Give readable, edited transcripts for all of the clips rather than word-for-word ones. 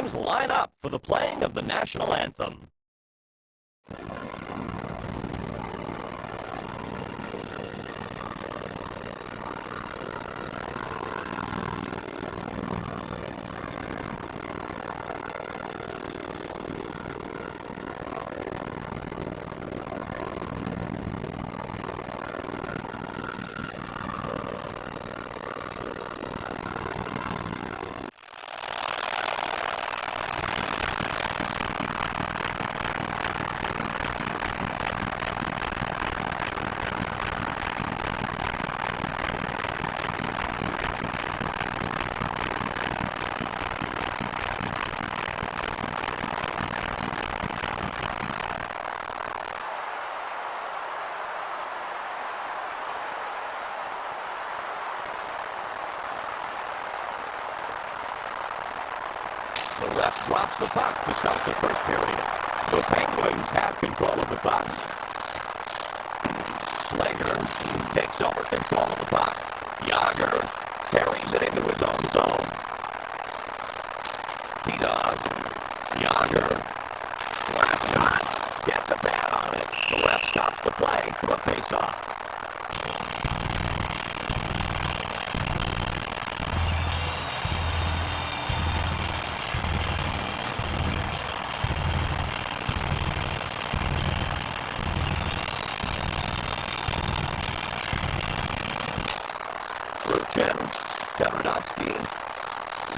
teams line up for the playing of the national anthem. The ref drops the puck to start the first period. The Penguins have control of the puck. Slager takes over control of the puck. Yager carries it into his own zone. T-Dog. Yager. Slap shot. Gets a pad on it. The ref stops the play for a face-off.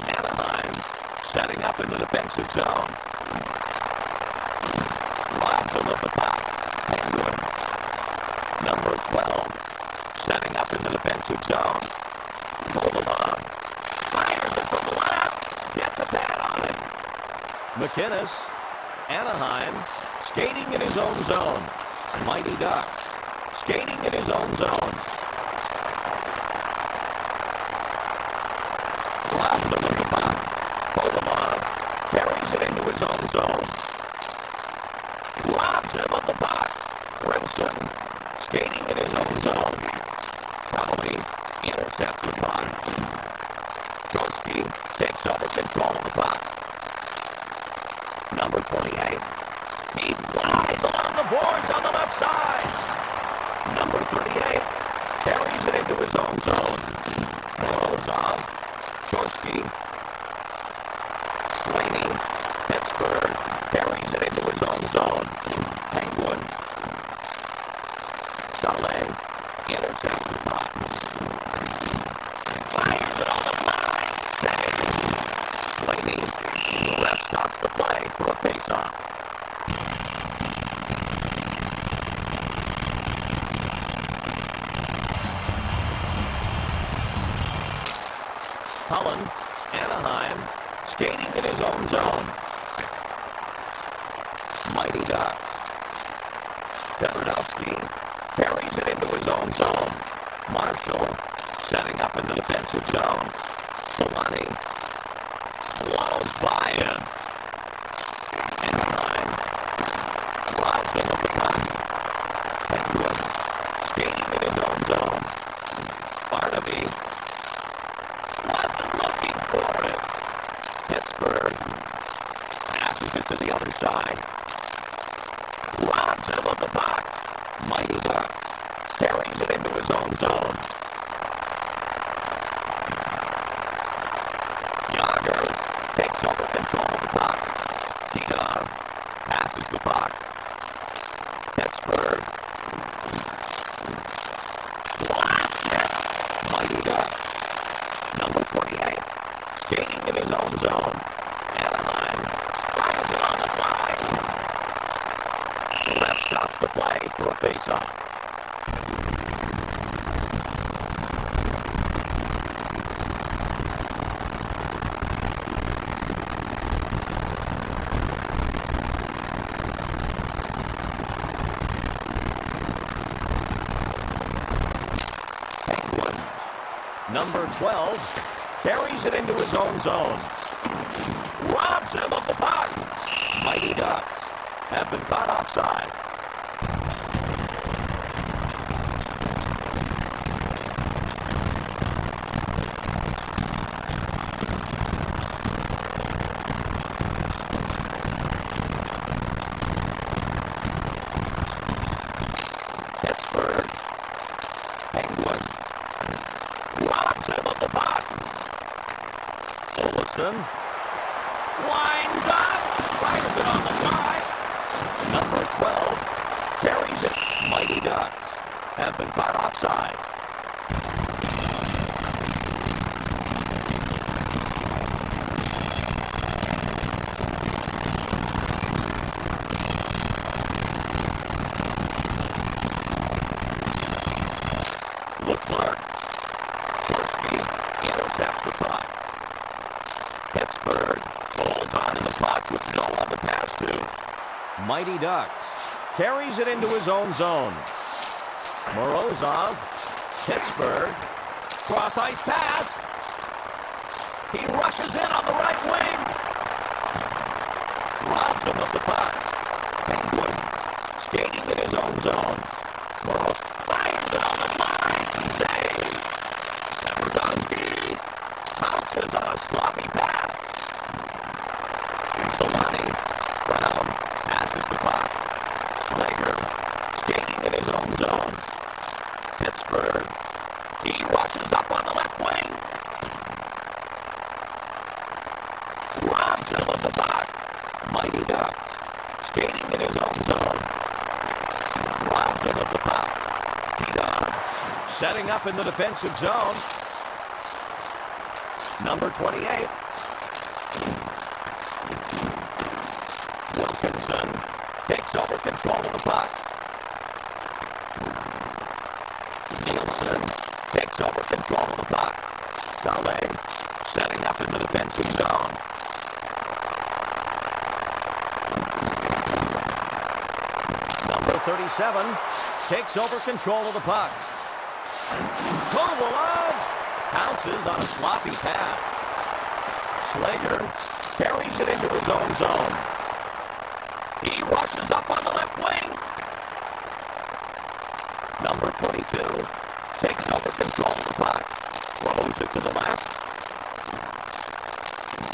Anaheim setting up in the defensive zone. Robs him of the puck. Penguin. Number 12 setting up in the defensive zone. Moldova fires it from the left. Gets a pad on it. McInnes. Anaheim skating in his own zone. Mighty Ducks skating in his own zone. Robs him of the puck. Moldova carries it into his own zone. Robs him of the puck. Grimson skating in his own zone. Connolly intercepts the puck. Chorski takes over control of the puck. Number 28. He flies along the boards on the left side. Number 38 carries it into his own zone. Morozov. Chorski. Slaney. Pittsburgh carries it into his own zone. Penguin. Saleh intercepts the puck. Fires it on the fly. Save. Slaney. The ref stops the play for a face-off. Cullen, Anaheim, skating in his own zone. Mighty Ducks. Teberdowski carries it into his own zone. Marshall setting up in the defensive zone. Solani blows by him. Anaheim robs him of the puck. Penguin skating in his own zone. Barnaby wasn't looking for it. Pittsburgh passes it to the other side. Robs him of the puck. Mighty Ducks carries it into his own zone. Yager takes over control of the puck. T-Dog passes the puck. Pittsburgh blasts it. Mighty Ducks. Number 28 skating in his own zone. Anaheim fires it on the fly. The ref stops the play for a face-off. Penguins. Number 12 carries it into his own zone. Robs him of the puck. Mighty Ducks have been caught offside. Nielsen winds up, fires it on the fly. Number 12 carries it. Mighty Ducks have been caught offside. Intercepts the puck. Pittsburgh holds on to the puck with no one to pass to. Mighty Ducks carries it into his own zone. Morozov, Pittsburgh, cross-ice pass. He rushes in on the right wing. Robs him of the puck. Penguin skating in his own zone. Morozov fires it on the line. Save. Nebrodowski bounces on a sloppy pass. Solani Brown passes the puck. Slager skating in his own zone. Pittsburgh. He rushes up on the left wing. Robs him of the puck. Mighty Ducks skating in his own zone. Robs him of the puck. T-Don setting up in the defensive zone. Number 28. Wilkinson takes over control of the puck. Nielsen takes over control of the puck. Saleh setting up in the defensive zone. Number 37 takes over control of the puck. Kovalov pounces on a sloppy pass. Slager carries it into his own zone. He rushes up on the left wing. Number 22 takes over control of the puck. Throws it to the left.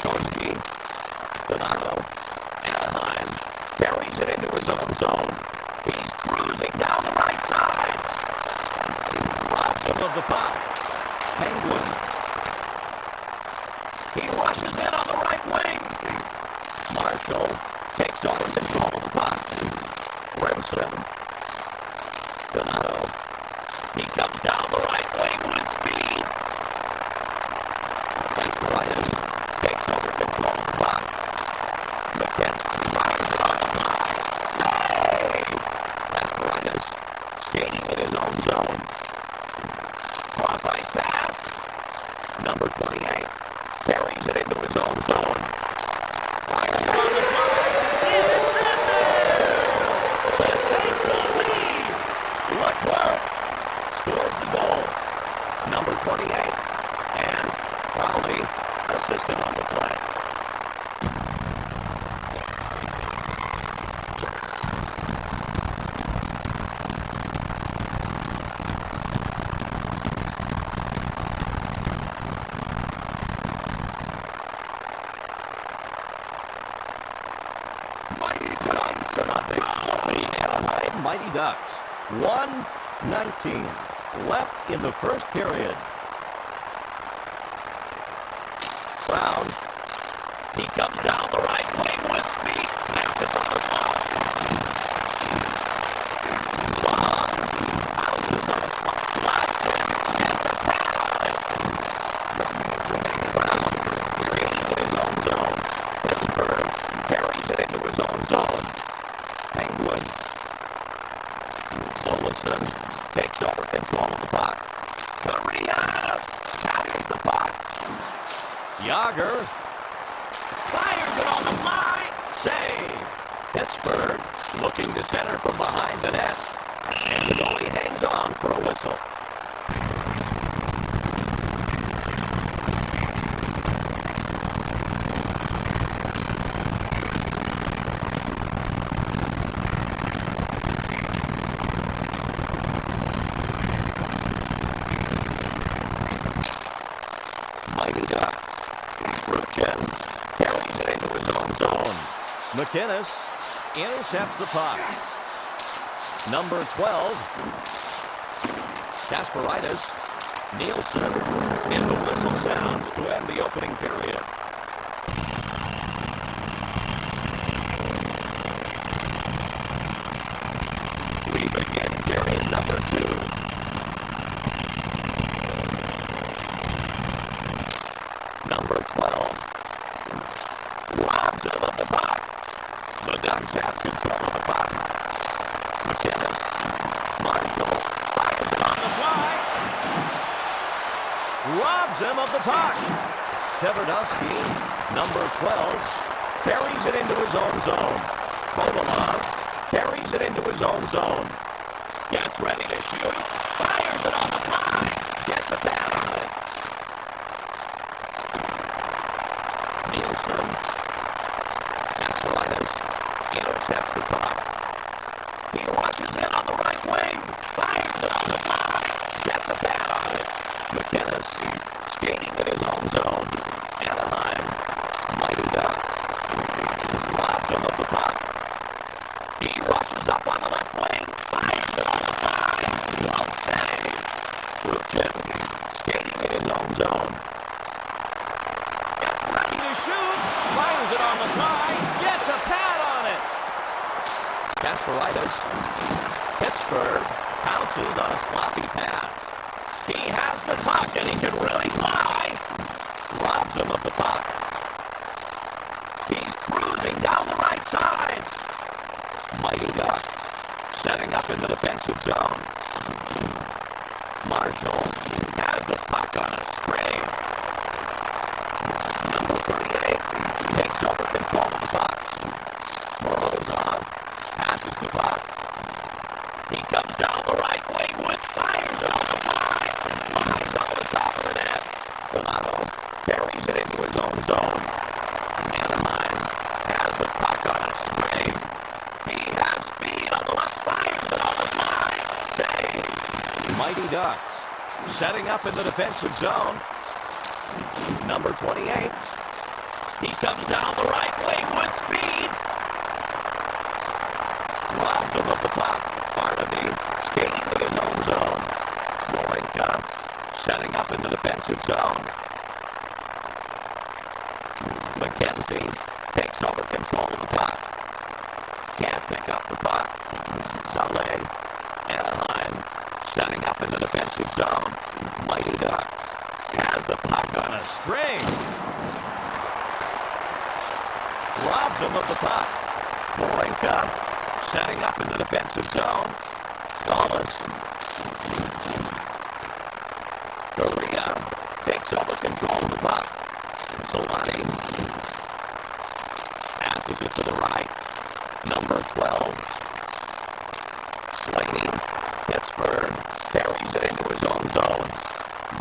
Jorsky, Donato, Anaheim carries it into his own zone. He's cruising down the right side. Robs him of the puck. Penguin. He rushes in on the right wing. Marshall takes over control of the puck. Remsen. Donato. He comes down the right wing with speed. Vancouver takes over control of the puck. McKenna fires it on the fly. Save! Vancouver skating in his own zone. Cross-ice pass. Number 28 carries it into his own zone. Fires it on the fly. It's in there! To take the lead. Leclerc scores the goal. Number 28. And Crowley assisting on the play. Mighty Ducks. 1:19 left in the first period. Brown. He comes down the right wing with speed. Snaps it on the slot. Long. Houses on a slot. Lost it. Gets a pad on it. Brown. Skating in his own zone. Pittsburgh carries it into his own zone. Penguin. Olsen takes over control of the puck. Korea catches the puck. Yager fires it on the fly. Save. Pittsburgh looking to center from behind the net. And the goalie hangs on for a whistle. Mighty Ducks. Ruchin carries it into his own zone. McInnes intercepts the puck. Number 12, Kasparidis. Nielsen, and the whistle sounds to end the opening period. Ducks have control of the puck. McInnes. Marshall fires it on the fly. Robs him of the puck. Tverdovsky, number 12, carries it into his own zone. Kovalov carries it into his own zone. Gets ready to shoot. Fires it on the fly. Gets a pad on it. Nielsen. Asperitas intercepts the puck. He rushes in on the right wing. Fires it on the fly. Gets a pad on it. McInnes skating in his own zone. Anaheim. Mighty Ducks. Robs him of the puck. He rushes up on the left wing. Fires it on the fly. Well saved. Ruchin skating in his own zone. Gets ready to shoot. Fires it on the fly. Gets a pad on it. Asperitas. Pittsburgh pounces on a sloppy pass. He has the puck and he can really fly. Robs him of the puck. He's cruising down the right side. Mighty Ducks setting up in the defensive zone. Marshall has the puck on a string. Number 38 takes over control of the puck. Morozov passes the puck. He comes down the right wing with fires it on the fly. Flies over the top of the net. Donato carries it into his own zone. Anaheim has the puck on a string. He has speed on the left. Fires it on the fly. Save. Mighty Ducks setting up in the defensive zone. Number 28. He comes down the right wing with speed. Robs him of the puck. Barnaby skating in his own zone. Lorenka setting up in the defensive zone. McKenzie takes over control of the puck. Can't pick up the puck. Saleh. Anaheim setting up in the defensive zone. Mighty Ducks has the puck on a string. Robs him of the puck. Lorenka setting up in the defensive zone. Dallas. Korea takes over control of the puck. Solani passes it to the right. Number 12. Slaney. Pittsburgh carries it into his own zone.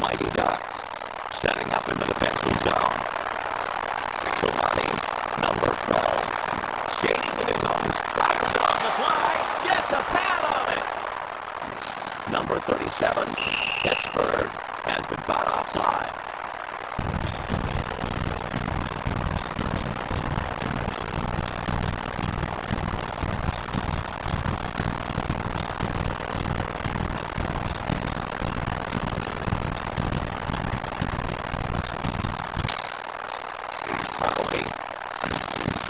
Mighty Ducks setting up in the defensive zone. Solani. Number 12. Skating in his own. Fires it on the fly. Gets a pad on it. Number 37. Pittsburgh has been caught offside. Crowley.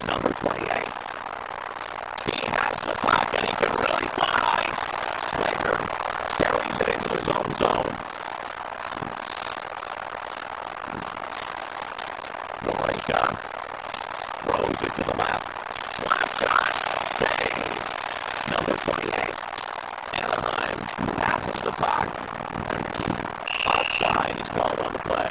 Number 28. He has the puck and he can really fly. Slater carries it into his own zone. Lorenka throws it to the left. Slap shot. Save. Number 28. Anaheim passes the puck. Offside is called on the play.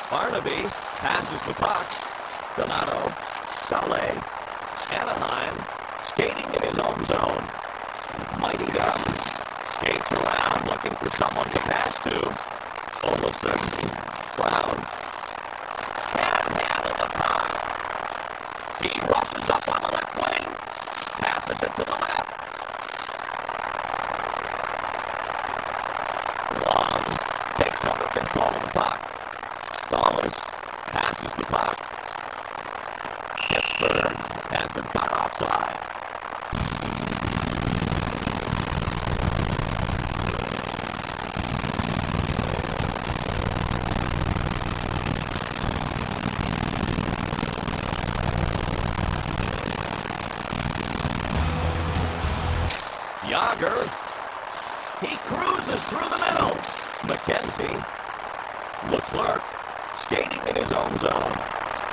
Barnaby passes the puck. Donato, Saleh, Anaheim, skating in his own zone. Mighty Ducks skates around looking for someone to pass to. Olsen, Brown, can't handle the puck. He rushes up on the left wing, passes it to the left. Long takes over control of the puck. Dallas passes the puck. Pittsburgh has been caught offside. Yager. He cruises through the middle. McKenzie. Leclerc skating in his own zone.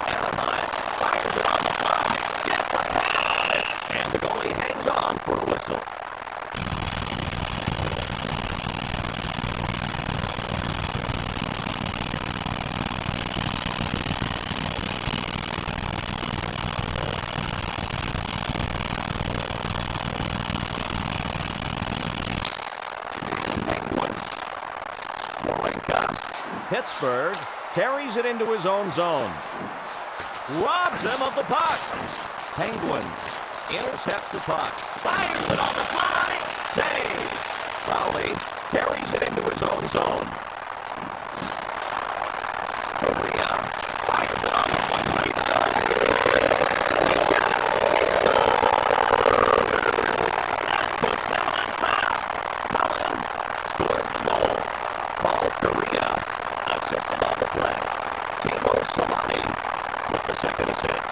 Anaheim fires it on the fly. Gets a pad on it. And the goalie hangs on for a whistle. Pittsburgh carries it into his own zone. Robs him of the puck. Penguin intercepts the puck. Fires it on the fly. Save. Crowley carries it into his own zone. Korea fires it on the one-way dot. That puts them on top. Mullen scores the goal. Paul Korea assisted on the play. Timo Solani with the second assist.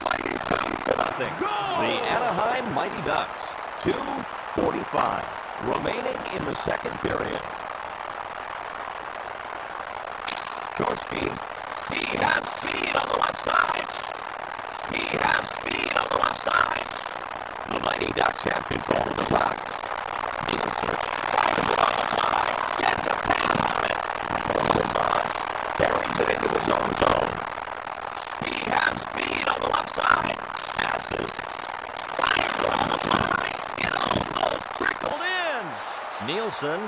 Mighty Ducks to nothing. The Anaheim Mighty Ducks. 2:45 remaining in the second period. Jorski, he has speed on the left side. He has speed on the left side. The Mighty Ducks have control of the puck. Nielsen fires it on the fly. Gets a pad on it. Holds on. Carries it into his own zone. He has speed on the left side. Passes. Fires it on the fly. It almost trickled in. Nielsen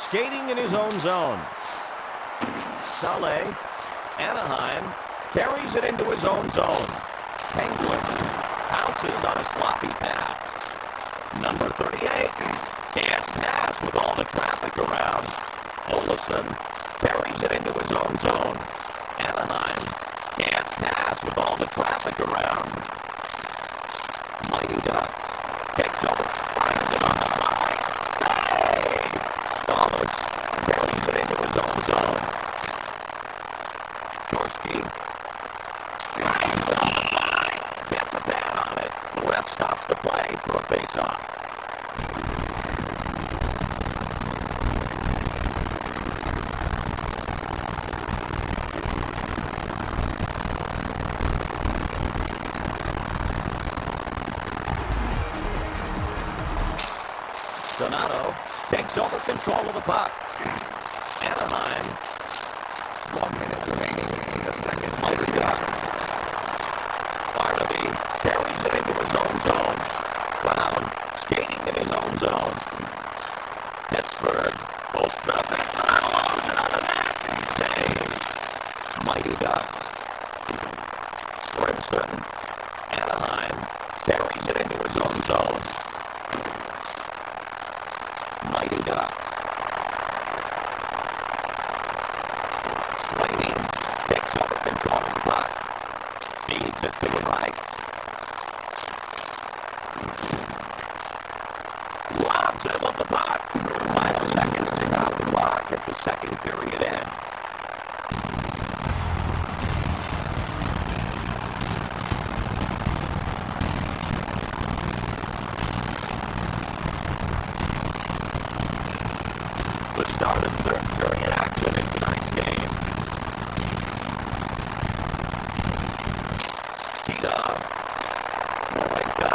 skating in his own zone. Saleh, Anaheim, carries it into his own zone. Penguin pounces on a sloppy pass. Number 38 can't pass with all the traffic around. Olsen carries it into his own zone. Anaheim can't pass with all the traffic around. Mighty Ducks takes over, fires it on the fly. Save! Thomas carries it into his own zone. Jorski fires it on the fly. Gets a pad on it. The ref stops the play for a face-off. Donato takes over control of the puck. Anaheim. 1 minute remaining in the second. Mighty Ducks. Barnaby carries it into his own zone. Brown skating in his own zone. Pittsburgh opens up and throws it on the net. Save. Mighty Ducks. Grimson. Anaheim carries it into his own zone. Mighty Ducks. Slaney takes over control of the puck. Feeds it to the right. Robs him of the puck. 5 seconds to go off the clock as the second period ends. The start of third period action in tonight's game. T-Dog. Morenka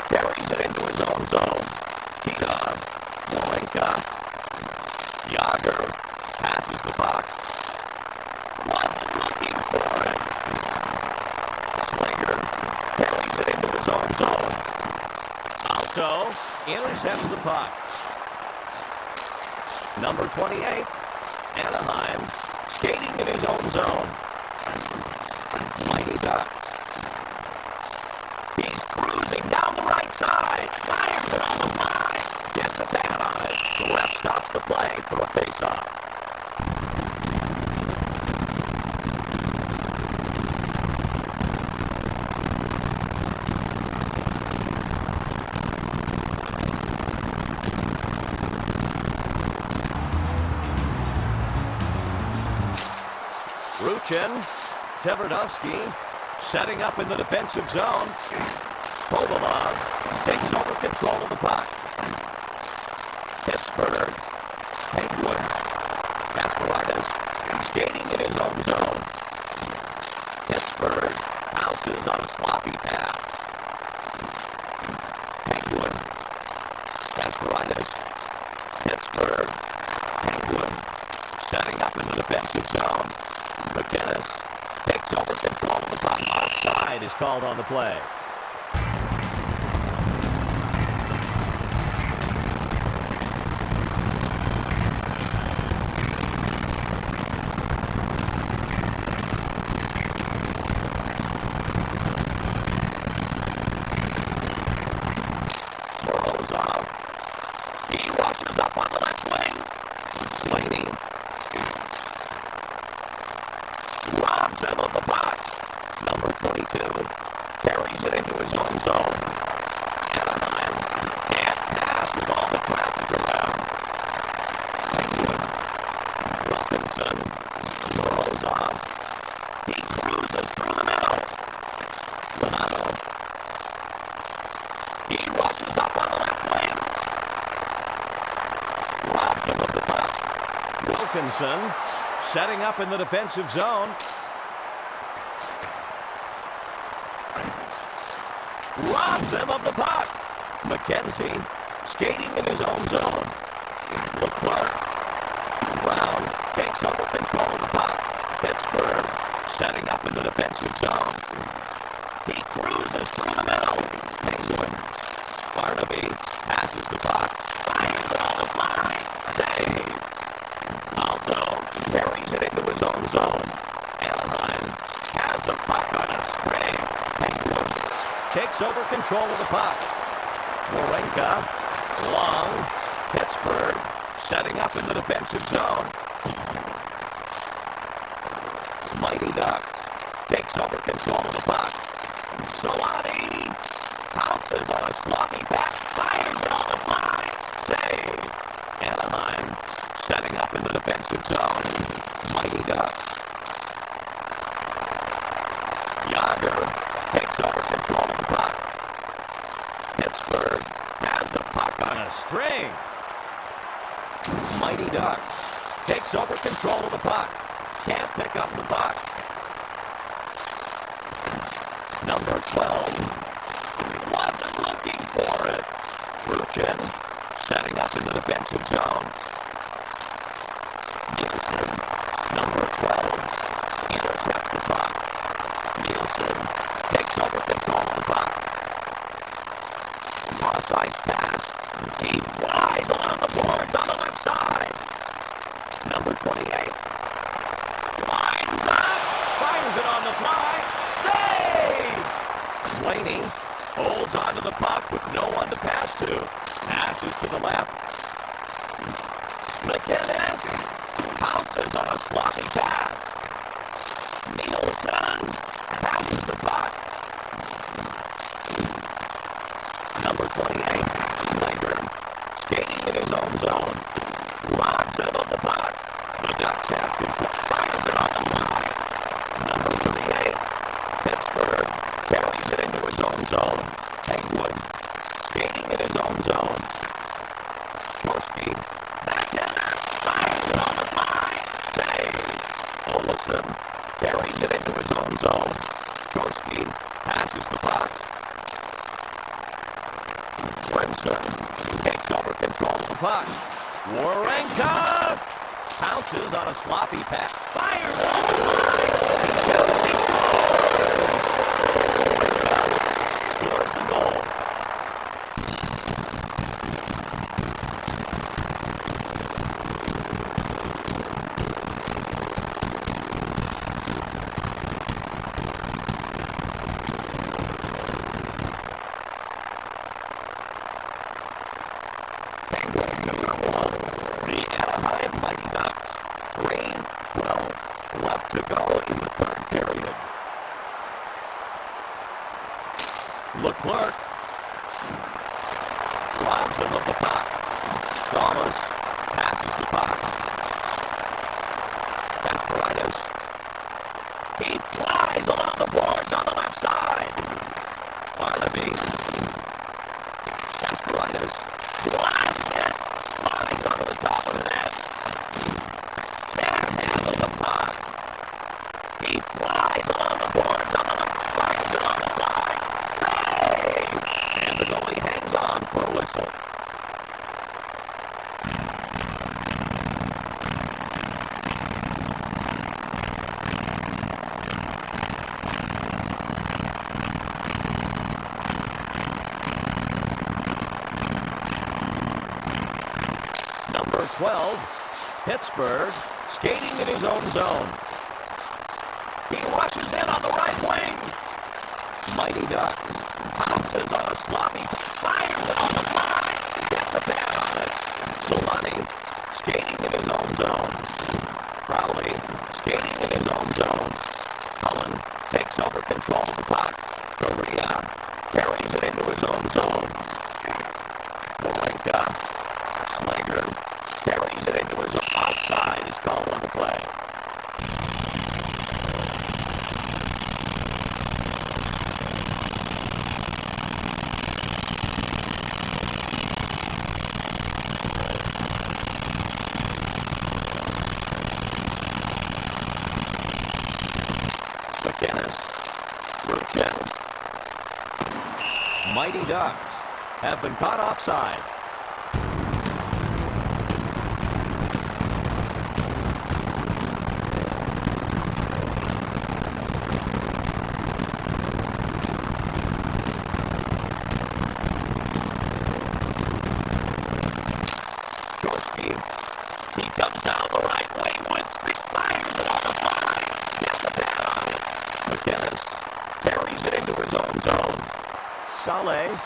carries it into his own zone. T-Dog. Morenka. Yager passes the puck. Wasn't looking for it. Slinger carries it into his own zone. Alto intercepts the puck. Number 28, Anaheim, skating in his own zone. Mighty Ducks. He's cruising down the right side. Fires it on the fly. Gets a pad on it. The ref stops the play for a face-off. Truchin. Tverdovsky setting up in the defensive zone. Kovalov takes over control of the puck. Pittsburgh. Penguin. Kasparidis skating in his own zone. Pittsburgh bounces on a sloppy pass. Penguin. Kasparidis. Pittsburgh. Penguin setting up in the defensive zone. McGinnis takes over control of the puck. Offside is called on the play. He rushes up on the left wing. Slaney robs him of the puck. Number 22 carries it into his own zone. Anaheim can't pass with all the traffic around. Penguin. Wilkinson rolls off. He cruises through the middle. Renato. He rushes up on the left wing. Robs him of the puck. Wilkinson setting up in the defensive zone. Robs him of the puck. McKenzie skating in his own zone. Leclerc. Brown takes over control of the puck. Pittsburgh setting up in the defensive zone. He cruises through the middle. Penguin. Barnaby passes the puck. Fires it on the fly. Save. Alto carries it into his own zone. Anaheim has the puck on a string. Penguin takes over control of the puck. Warenka. Long. Pittsburgh setting up in the defensive zone. Mighty Ducks takes over control of the puck. Solani pounces on a sloppy pass. Fires it on the fly. Save. Anaheim setting up in the defensive zone. Mighty Ducks. Yager takes over control of the puck. Pittsburgh has the puck on a string. Mighty Ducks takes over control of the puck. Can't pick up the puck. Number 12 wasn't looking for it. Truchin setting up in the defensive zone. Nielsen, number 12, intercepts the puck. Nielsen takes over control of the puck. Cross-ice pass. He flies along the boards on the left side. Number 28. Lines up. Fires it on the fly. Save! Slaney holds onto the puck with no one to pass to. Passes to the left. McGinnis pounces on a sloppy pass. Nielsen passes the puck. Number 28, Snyder, skating in his own zone. Robs him of the puck. The Ducks have control. Fires it on the line. Number 38, Pittsburgh, carries it into his own zone. Penguin, skating in his own zone. Chorsky, backhander, fires it on the fly. Save. Olsen carries it into his own zone. Chorsky passes the puck. Clemson takes over control of the puck. Warenka pounces on a sloppy pass. Fires it on the line. He shoots. He scores the goal. Penguins have won. The Anaheim Mighty Ducks. 3:12 left to go in the third period. Leclerc robs him of the puck. Thomas passes the puck. Kasparidis flies along the boards on the left side. Barnaby. Kasparaitis. Blasts it. Flies onto the top of the net. Can't handle the puck. He flies along the boards on the left. Fires it on the fly. Save! And the goalie hangs on for a whistle. Number 12, Pittsburgh, skating in his own zone. He rushes in on the right wing. Mighty Ducks bounces on a sloppy, fires it on the fly, gets a pad on it. Solani, skating in his own zone. Crowley, skating in his own zone. Cullen takes over control of the puck. Korea carries it into his own zone. Walenka, Slager carries it into his outside is called on the play. McInnes, Ruchin. Mighty Ducks have been caught offside. He comes down the right wing with speed, fires it on the fly, gets a pad on it. McInnes carries it into his own zone. Saleh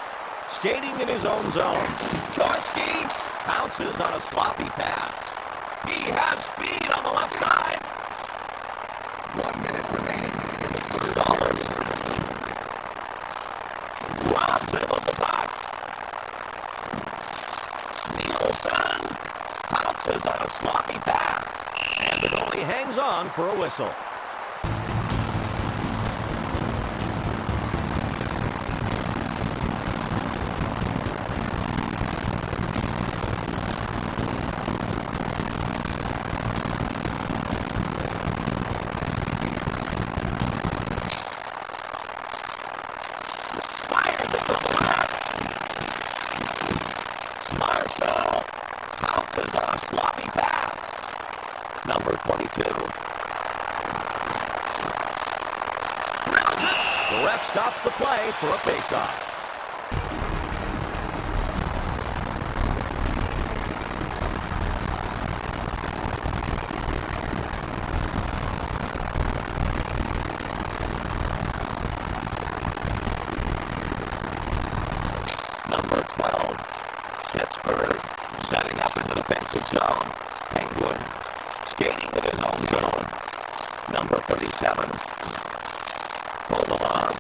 skating in his own zone. Jaworski pounces on a sloppy pass. He has speed on the left side. 1 minute remaining in the third. Dollars robs him of the puck. Nielsen pounces on a sloppy pass, and the goalie hangs on for a whistle. Fires it from the left. Marshall pounces on a sloppy pass. Number 22. Drills it. The ref stops the play for a face-off. Number 12. Pittsburgh setting up in the defensive zone. Penguin skating in his own zone. Number 37. Pulled along.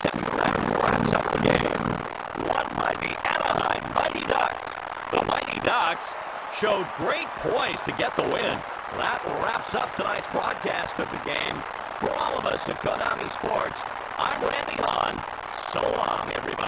And wraps up the game. Won by the Anaheim Mighty Ducks. The Mighty Ducks showed great poise to get the win. That wraps up tonight's broadcast of the game. For all of us at Konami Sports, I'm Randy Hahn. So long, everybody.